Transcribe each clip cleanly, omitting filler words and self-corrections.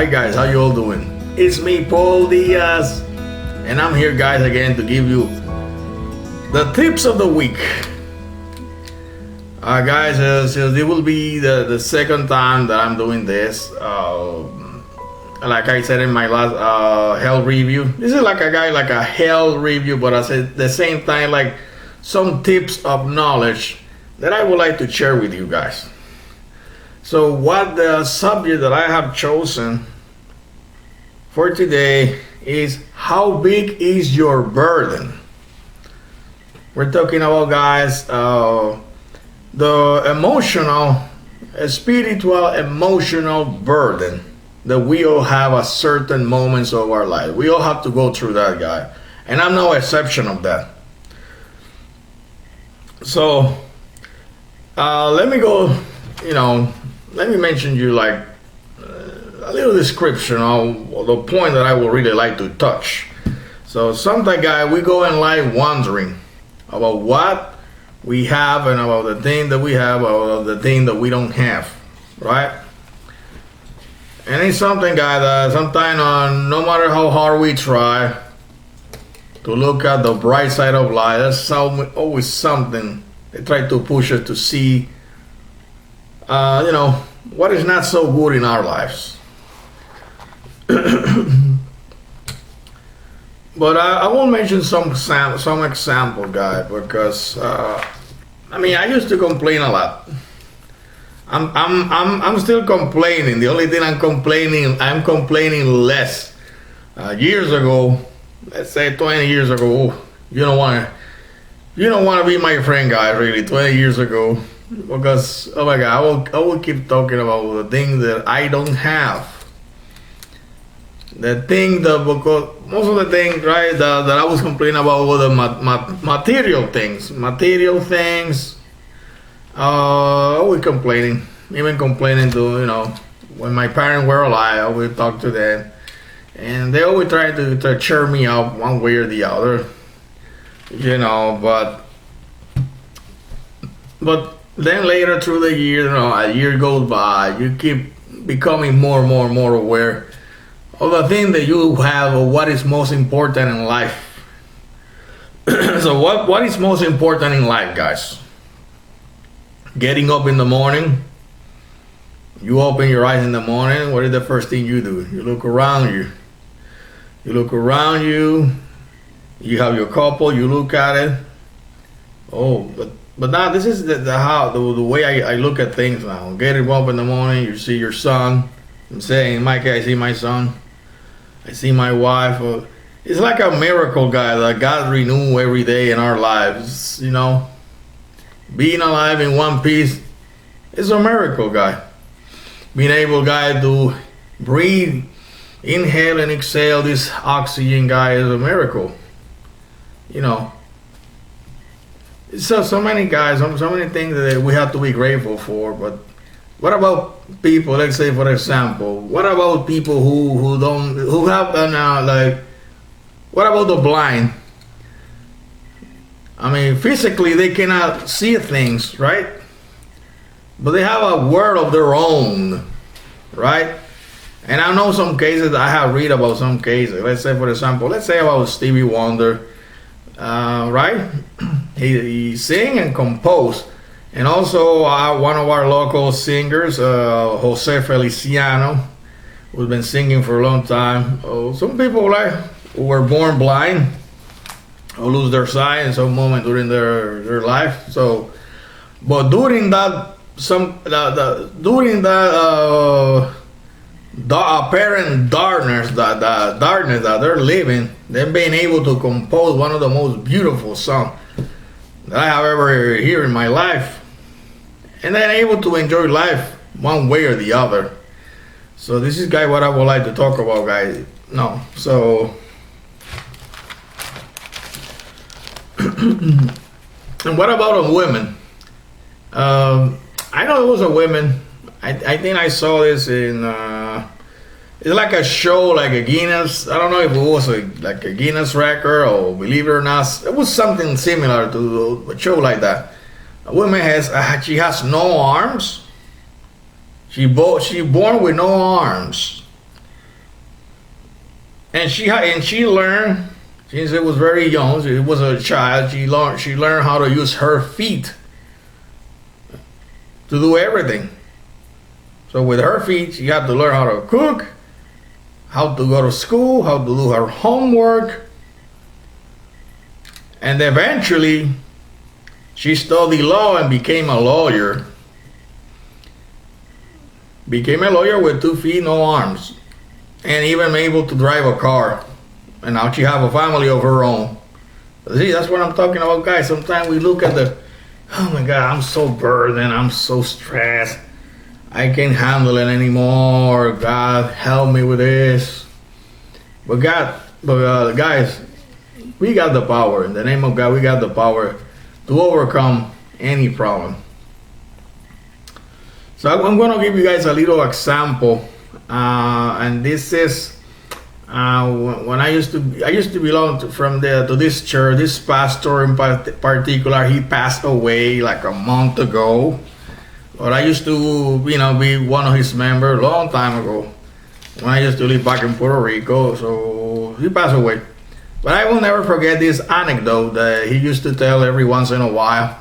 Hi guys, how you all doing? It's me, Paul Diaz, and I'm here guys again to give you the tips of the week. Guys, it will be the second time that I'm doing this. Like I said in my last health review, this is like a health review, but I said at the same time like some tips of knowledge that I would like to share with you guys. So what the subject that I have chosen for today is, how big is your burden? We're talking about, guys, the emotional, spiritual, emotional burden that we all have at certain moments of our life. We all have to go through that, guy, and I'm no exception of that. So let me go, let me mention you like a little description of the point that I would really like to touch. So sometimes, guy, we go in life wondering about what we have and about the thing that we have, about the thing that we don't have, right? And it's something, guy, that sometimes no matter how hard we try to look at the bright side of life, there's always something they try to push us to see, what is not so good in our lives. But I will mention some example, guy, because I used to complain a lot. I'm still complaining. The only thing I'm complaining less. Years ago, let's say 20 years ago, you don't want to be my friend, guy. Really, 20 years ago, because oh my God, I will keep talking about the things that I don't have. Because most of the things, right, that I was complaining about were the material things. Always complaining, even complaining to, when my parents were alive, I would talk to them, and they always try to cheer me up one way or the other, but then later through the year, a year goes by, you keep becoming more aware of the thing that you have, or what is most important in life. So what is most important in life, guys? Getting up in the morning. You open your eyes in the morning, what is the first thing you do? You look around you. You have your couple, you look at it. Oh, but now this is the way I look at things now. Getting up in the morning, you see your son. I'm saying, in my case, I see my son. I see my wife. It's like a miracle, guy, that God renew every day in our lives. Being alive in one piece is a miracle, guy. Being able, guy, to breathe, inhale and exhale this oxygen, guy, is a miracle. So many guys, so many things that we have to be grateful for. But what about people? Let's say, for example, what about people who have what about the blind? Physically they cannot see things, right? But they have a world of their own, right? And I know some cases, I have read about some cases. Let's say, for example, about Stevie Wonder, right? He sing and compose. And also one of our local singers, Jose Feliciano, who's been singing for a long time. Some people who were born blind or lose their sight in some moment during their life. So, but during that apparent darkness that they're living, they've been able to compose one of the most beautiful songs that I have ever heard in my life. And then able to enjoy life one way or the other. So this is, guy, what I would like to talk about, guys. No, so and what about a women? I know it was a women. I think I saw this in it's like a show, like a Guinness. I don't know if it was like a Guinness Record, or believe it or not, it was something similar to a show like that. A woman she has no arms. She born with no arms, And she learned, since it was very young, she was a child, she learned how to use her feet to do everything. So with her feet, she had to learn how to cook, how to go to school, how to do her homework. And eventually, she studied law and became a lawyer. Became a lawyer with 2 feet, no arms. And even able to drive a car. And now she have a family of her own. See, that's what I'm talking about, guys. Sometimes we look at oh my God, I'm so burdened, I'm so stressed. I can't handle it anymore. God, help me with this. But guys, we got the power. In the name of God, we got the power to overcome any problem. So I'm going to give you guys a little example. And this is when I used to belong to this church. This pastor in particular, he passed away like a month ago. But I used to, be one of his members a long time ago when I used to live back in Puerto Rico. So he passed away. But I will never forget this anecdote that he used to tell every once in a while.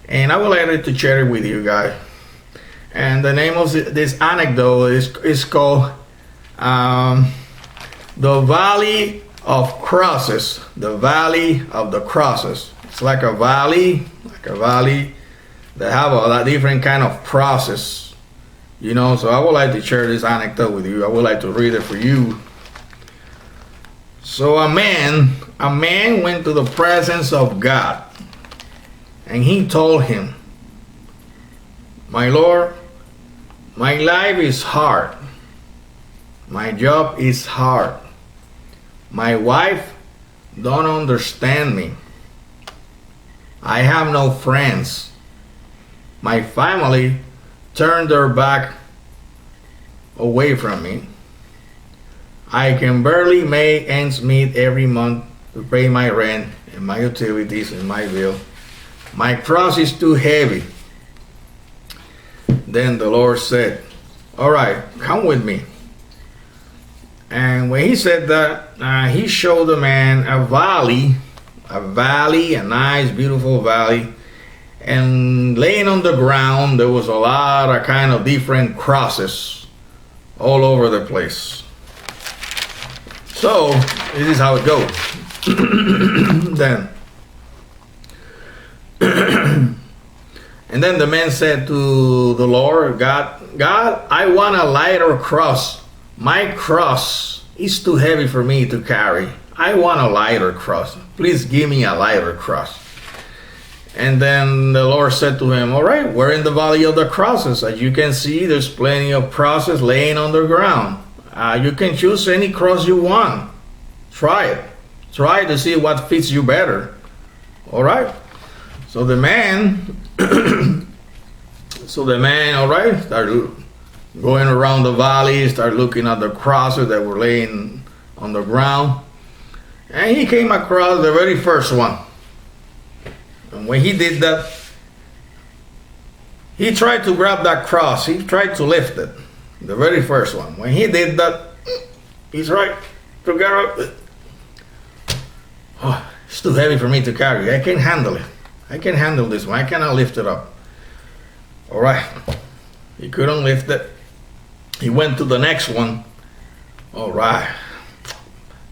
And I would like to share it with you guys. And the name of this anecdote is called The Valley of Crosses. The Valley of the Crosses. It's like a valley that have a different kind of process, so I would like to share this anecdote with you. I would like to read it for you. So a man went to the presence of God, and he told him, "My Lord, my life is hard. My job is hard. My wife don't understand me. I have no friends. My family turned their back away from me. I can barely make ends meet every month to pay my rent and my utilities and my bill. My cross is too heavy." Then the Lord said, "All right, come with me." And when he said that, he showed the man a valley, a nice, beautiful valley. And laying on the ground, there was a lot of kind of different crosses all over the place. So, this is how it goes. And then the man said to the Lord, God, I want a lighter cross. My cross is too heavy for me to carry. I want a lighter cross. Please give me a lighter cross. And then the Lord said to him, "All right, we're in the valley of the crosses. As you can see, there's plenty of crosses laying on the ground. You can choose any cross you want. Try it. Try to see what fits you better." All right. So the man, all right, started going around the valley, started looking at the crosses that were laying on the ground. And he came across the very first one. And when he did that, he tried to grab that cross. He tried to lift it. The very first one. When he did that, he tried to get up. Oh, it's too heavy for me to carry. I can't handle it. I can handle this one. I cannot lift it up. All right. He couldn't lift it. He went to the next one. All right.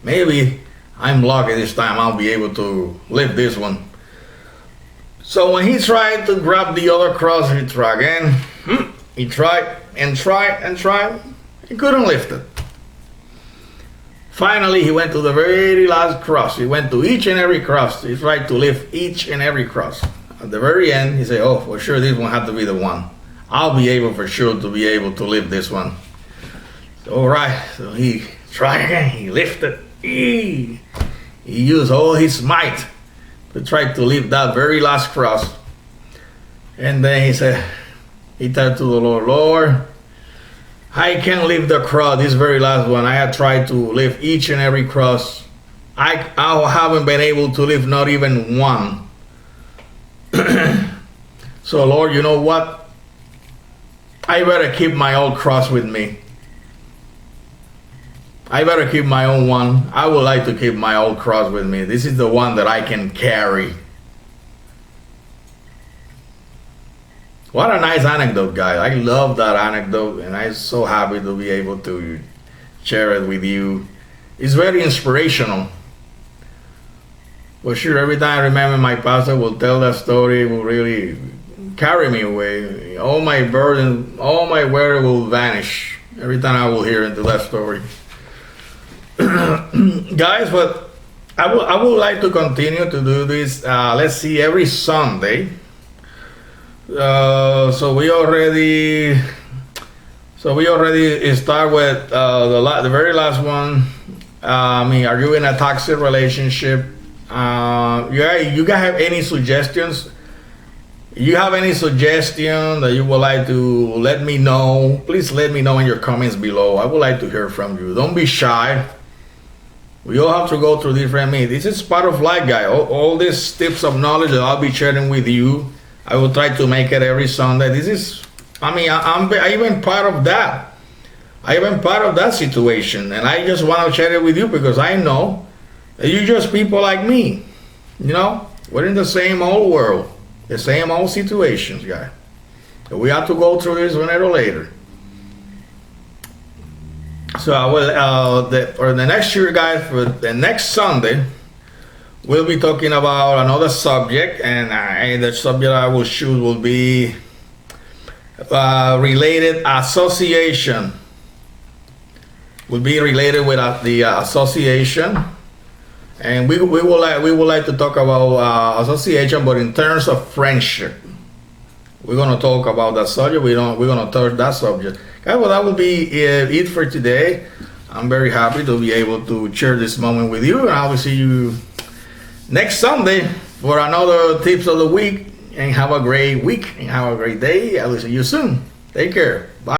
Maybe I'm lucky this time. I'll be able to lift this one. So when he tried to grab the other cross, he tried again. He tried and tried and tried. He couldn't lift it. Finally, he went to the very last cross. He went to each and every cross. He tried to lift each and every cross. At the very end, he said, "Oh, for sure, this one had to be the one. I'll be able for sure to be able to lift this one." So, all right. So he tried again. He lifted. He used all his might to try to lift that very last cross. And then he turned to the Lord, "Lord, I can't lift the cross, this very last one. I have tried to lift each and every cross. I haven't been able to lift not even one. So Lord, you know what? I better keep my old cross with me. I better keep my own one. I would like to keep my old cross with me. This is the one that I can carry. What a nice anecdote, guys. I love that anecdote, and I'm so happy to be able to share it with you. It's very inspirational. For sure, every time I remember my pastor will tell that story, it will really carry me away. All my burden, all my worry will vanish every time I will hear into that story. Guys, but I would like to continue to do this, let's see, every Sunday. So we already start with the very last one. I mean, are you in a toxic relationship? You guys have any suggestions? You have any suggestion that you would like to let me know? Please let me know in your comments below. I would like to hear from you. Don't be shy. We all have to go through different means. This is part of life, guys. All these tips of knowledge that I'll be sharing with you, I will try to make it every Sunday. This is, I mean, I'm even part of that. I even part of that situation, and I just want to share it with you because I know that you're just people like me. You know, we're in the same old world, the same old situations, guys. We have to go through this sooner or later. So I will, for the next year, guys, for the next Sunday, we'll be talking about another subject, and the subject I will choose will be related association. Will be related with the association, and we would like to talk about association, but in terms of friendship. We're gonna talk about that subject. We're gonna touch that subject. Okay, well, that will be it for today. I'm very happy to be able to share this moment with you, and I will see you next Sunday for another tips of the week. And have a great week and have a great day. I will see you soon. Take care. Bye.